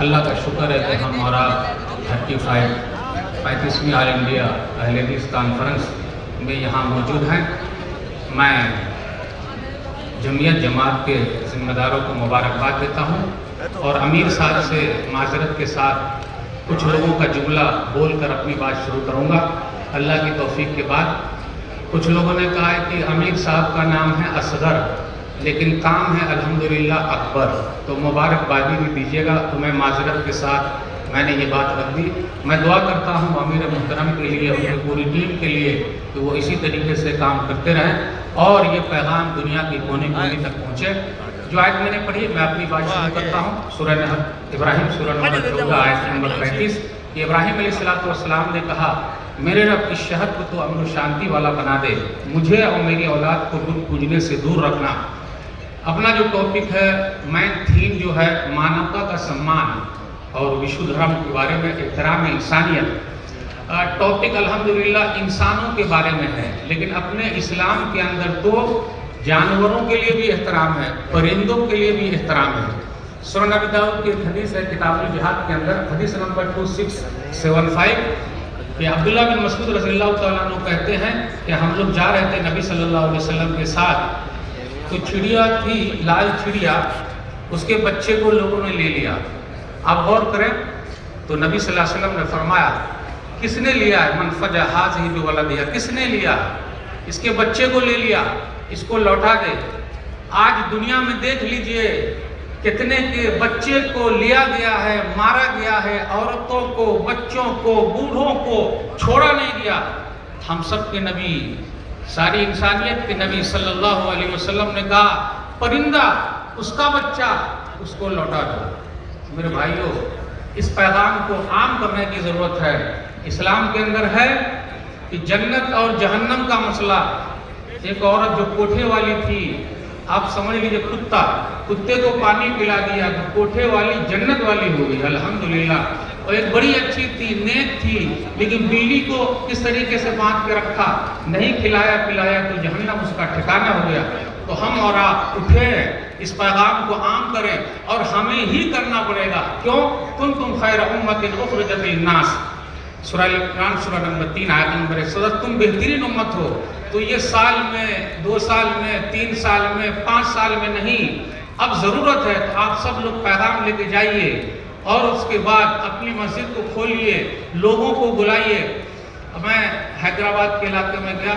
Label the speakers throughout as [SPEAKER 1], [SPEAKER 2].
[SPEAKER 1] اللہ کا شکر ہے کہ ہم اور آپ 35ویں آل انڈیا اہل حدیث کانفرنس میں یہاں موجود ہیں۔ میں جمعیت جماعت کے ذمہ داروں کو مبارکباد دیتا ہوں اور امیر صاحب سے معذرت کے ساتھ کچھ لوگوں کا جملہ بول کر اپنی بات شروع کروں گا اللہ کی توفیق کے بعد۔ کچھ لوگوں نے کہا ہے کہ امیر صاحب کا نام ہے اصغر لیکن کام ہے الحمدللہ اکبر، تو مبارکبادی بھی دیجیے گا۔ تو میں معذرت کے ساتھ میں نے یہ بات رکھ دی۔ میں دعا کرتا ہوں امیر محترم کے لیے، ان کی پوری ٹیم کے لیے کہ وہ اسی طریقے سے کام کرتے رہیں اور یہ پیغام دنیا کی کونے کونے تک پہنچے۔ جو آیت میں نے پڑھی میں اپنی بات شروع کرتا ہوں۔ سورہ ابراہیم سورہ نمبر 14 آیت نمبر 35 کہ ابراہیم علیہ السلام نے کہا میرے رب اس شہر کو تو امن و شانتی والا بنا دے، مجھے اور میری اولاد کو بت پوجنے سے دور رکھنا۔ اپنا جو ٹاپک ہے مین تھیم جو ہے مانوتا کا سمان اور وشو دھرم کے بارے میں احترام انسانیت۔ ٹاپک الحمدللہ انسانوں کے بارے میں ہے لیکن اپنے اسلام کے اندر تو جانوروں کے لیے بھی احترام ہے، پرندوں کے لیے بھی احترام ہے۔ سنن ابی داؤد کی ایک حدیث ہے کتاب الجہاد کے اندر، حدیث نمبر 2675 کہ عبداللہ بن مسعود رضی اللہ تعالیٰ عنہ کہتے ہیں کہ ہم لوگ جا رہے تھے نبی صلی اللہ علیہ وسلم کے ساتھ، تو چڑیا تھی لال چڑیا، اس کے بچے کو لوگوں نے لے لیا۔ آپ غور کریں تو نبی صلی اللہ علیہ وسلم نے فرمایا کس نے لیا ہے؟ من فجع ھذہ بولدھا، کس نے لیا؟ اس کے بچے کو لے لیا، اس کو لوٹا دے۔ آج دنیا میں دیکھ لیجئے کتنے کے بچے کو لیا گیا ہے، مارا گیا ہے، عورتوں کو، بچوں کو، بوڑھوں کو چھوڑا نہیں گیا۔ ہم سب کے نبی، ساری انسانیت کے نبی صلی اللہ علیہ وسلم نے کہا پرندہ اس کا بچہ اس کو لوٹا دو۔ میرے بھائیوں اس پیغام کو عام کرنے کی ضرورت ہے۔ اسلام کے اندر ہے کہ جنت اور جہنم کا مسئلہ، ایک عورت جو کوٹھے والی تھی، آپ سمجھ لیجئے کتے کو پانی پلا دیا تو کوٹھے والی جنت والی ہو گئی الحمدللہ، اور ایک بڑی اچھی تھی، نیک تھی، لیکن بلی کو کس طریقے سے باندھ کے رکھا، نہیں کھلایا پلایا تو جہنم اس کا ٹھکانہ ہو گیا۔ تو ہم اور آپ اٹھیں اس پیغام کو عام کریں اور ہمیں ہی کرنا پڑے گا۔ کیوں؟ کنتم خیر امۃ اخرجت للناس، سورہ عمران سورہ نمبر 3 آیت نمبر 110، تم بہترین امت ہو۔ تو یہ سال میں، 2 سال میں، 3 سال میں، 5 سال میں نہیں، اب ضرورت ہے تو آپ سب لوگ پیغام لے کے جائیے اور اس کے بعد اپنی مسجد کو کھولیے، لوگوں کو بلائیے۔ میں حیدرآباد کے علاقے میں گیا،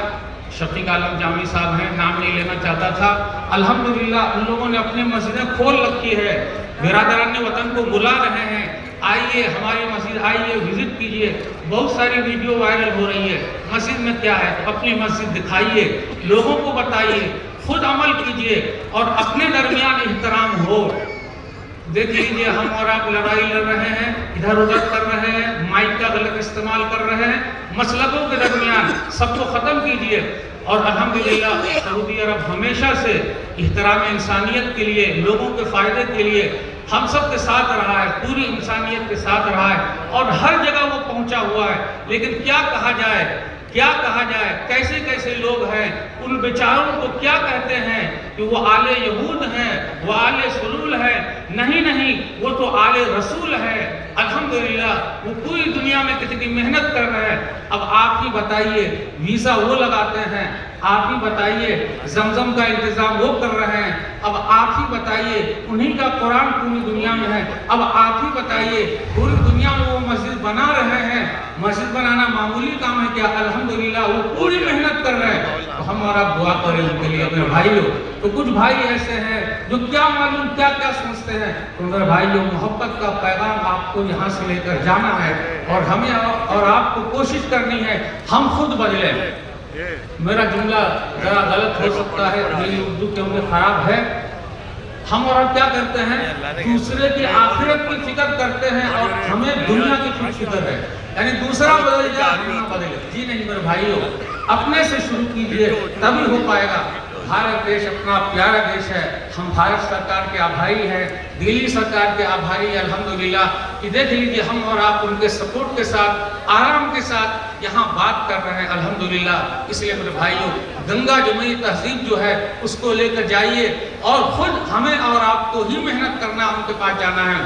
[SPEAKER 1] شفیق عالم جامی صاحب ہیں، نام نہیں لینا چاہتا تھا، الحمدللہ ان لوگوں نے اپنی مسجدیں کھول رکھی ہے، برادران وطن کو بلا رہے ہیں، آئیے ہماری مسجد، آئیے وزٹ کیجئے۔ بہت ساری ویڈیو وائرل ہو رہی ہے، مسجد میں کیا ہے تو اپنی مسجد دکھائیے، لوگوں کو بتائیے، خود عمل کیجئے اور اپنے درمیان احترام ہو۔ دیکھ لیجئے ہم اور آپ لڑائی لڑ رہے ہیں، ادھر ادھر کر رہے ہیں، مائک کا غلط استعمال کر رہے ہیں، مسلکوں کے درمیان سب کو ختم کیجئے۔ اور الحمدللہ سعودی عرب ہمیشہ سے احترام انسانیت کے لیے، لوگوں کے فائدے کے لیے ہم سب کے ساتھ رہا ہے، پوری انسانیت کے ساتھ رہا ہے اور ہر جگہ وہ پہنچا ہوا ہے۔ لیکن کیا کہا جائے، کیا کہا جائے، کیسے کیسے لوگ ہیں، ان بیچاروں کو کیا کہتے ہیں کہ وہ آل یہود ہیں، وہ آل سلول ہیں، نہیں وہ تو آل رسول ہے۔ الحمدللہ وہ پوری دنیا میں کتنی محنت کر رہے ہیں۔ اب آپ ہی بتائیے، ویزا وہ لگاتے ہیں، آپ ہی بتائیے، زمزم کا انتظام وہ کر رہے ہیں، اب آپ ہی بتائیے، انہی کا قرآن پوری دنیا میں ہے، اب آپ ہی بتائیے پوری دنیا میں وہ مسجد بنا رہے ہیں۔ مسجد بنانا معمولی کام ہے کیا؟ الحمدللہ وہ پوری محنت کر رہے ہیں۔ تو ہم اور آپ دعا کریں ان کے لیے اپنے بھائیوں۔ تو کچھ بھائی ایسے ہیں جو کیا معلوم کیا کیا سمجھتے ہیں، تو میرے بھائیوں محبت کا پیغام آپ کو یہاں سے لے کر جانا ہے اور ہمیں اور آپ کو کوشش کرنی ہے ہم خود بدلیں۔ میرا جملہ ذرا غلط ہو سکتا ہے، میری اردو کیونکہ خراب ہے۔ ہم اور آپ کیا کرتے ہیں؟ دوسرے کی آخرت کی فکر کرتے ہیں اور ہمیں دنیا کی فکر ہے، یعنی دوسرا بدل جائے ہم نہ بدلے۔ جی نہیں میرے بھائیوں، اپنے سے شروع کیجئے تبھی ہو پائے گا۔ بھارت دیش اپنا پیارا دیش ہے، ہم بھارت سرکار کے آبھاری ہیں، دلی سرکار کے آبھاری ہیں الحمدللہ کہ دیکھ لیجئے ہم اور آپ ان کے سپورٹ کے ساتھ، آرام کے ساتھ یہاں بات کر رہے ہیں الحمدللہ۔ اس لیے میرے بھائیوں گنگا جمنی تہذیب جو ہے اس کو لے کر جائیے اور خود ہمیں اور آپ کو ہی محنت کرنا، ان کے پاس جانا ہے۔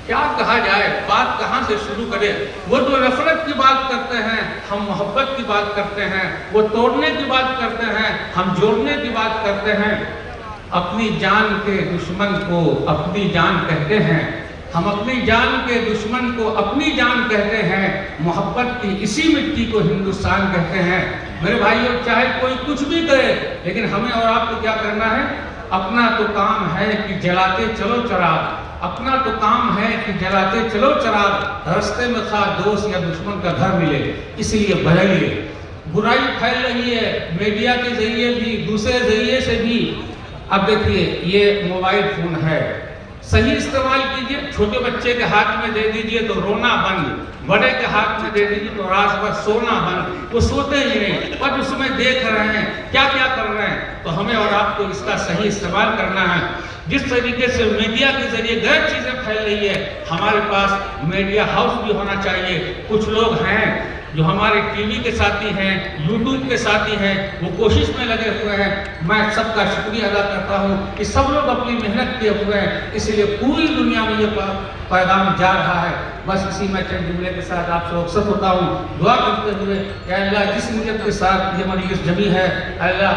[SPEAKER 1] کیا کہا جائے، بات کہاں سے شروع کرے؟ وہ تو نفرت کی بات کرتے ہیں، ہم محبت کی بات کرتے ہیں، وہ توڑنے کی بات کرتے ہیں، ہم جوڑنے کی بات کرتے ہیں۔ اپنی جان کے دشمن کو اپنی جان کہتے ہیں، ہم اپنی جان کے دشمن کو اپنی جان کہتے ہیں، محبت کی اسی مٹی کو ہندوستان کہتے ہیں۔ میرے بھائیوں، چاہے کوئی کچھ بھی کرے، لیکن ہمیں اور آپ کو کیا کرنا ہے؟ اپنا تو کام ہے کہ جلاتے چلو چراغ، اپنا تو کام ہے کہ جلاتے چلو چراغ، رستے میں خواہ دوست یا دشمن کا گھر ملے، اس لیے بدلیے۔ برائی پھیل رہی ہے میڈیا کے ذریعے بھی، دوسرے ذریعے سے بھی۔ اب دیکھیے، یہ موبائل فون ہے، صحیح استعمال کیجئے، چھوٹے بچے کے ہاتھ میں دے دیجئے تو رونا بند، بڑے کے ہاتھ میں دے دیجئے تو رات بھر سونا بند۔ وہ سوتے ہی نہیں، پر اس میں دیکھ رہے ہیں کیا کیا کر رہے ہیں۔ تو ہمیں اور آپ کو اس کا صحیح استعمال کرنا ہے۔ جس طریقے سے میڈیا کے ذریعے غلط چیزیں پھیل رہی ہے، ہمارے پاس میڈیا ہاؤس بھی ہونا چاہیے۔ کچھ لوگ ہیں جو ہمارے ٹی وی کے ساتھی ہیں، یوٹیوب کے ساتھی ہیں، وہ کوشش میں لگے ہوئے ہیں۔ میں سب کا شکریہ ادا کرتا ہوں کہ سب لوگ اپنی محنت کیے ہوئے ہیں، اس لیے پوری دنیا میں یہ پیغام جا رہا ہے۔ بس اسی میں چند جملے کے ساتھ آپ سے رخصت ہوتا ہوں، دعا کرتے ہوئے کہ اللہ جس نیت کے ساتھ یہ مجلس جمی ہے، اللہ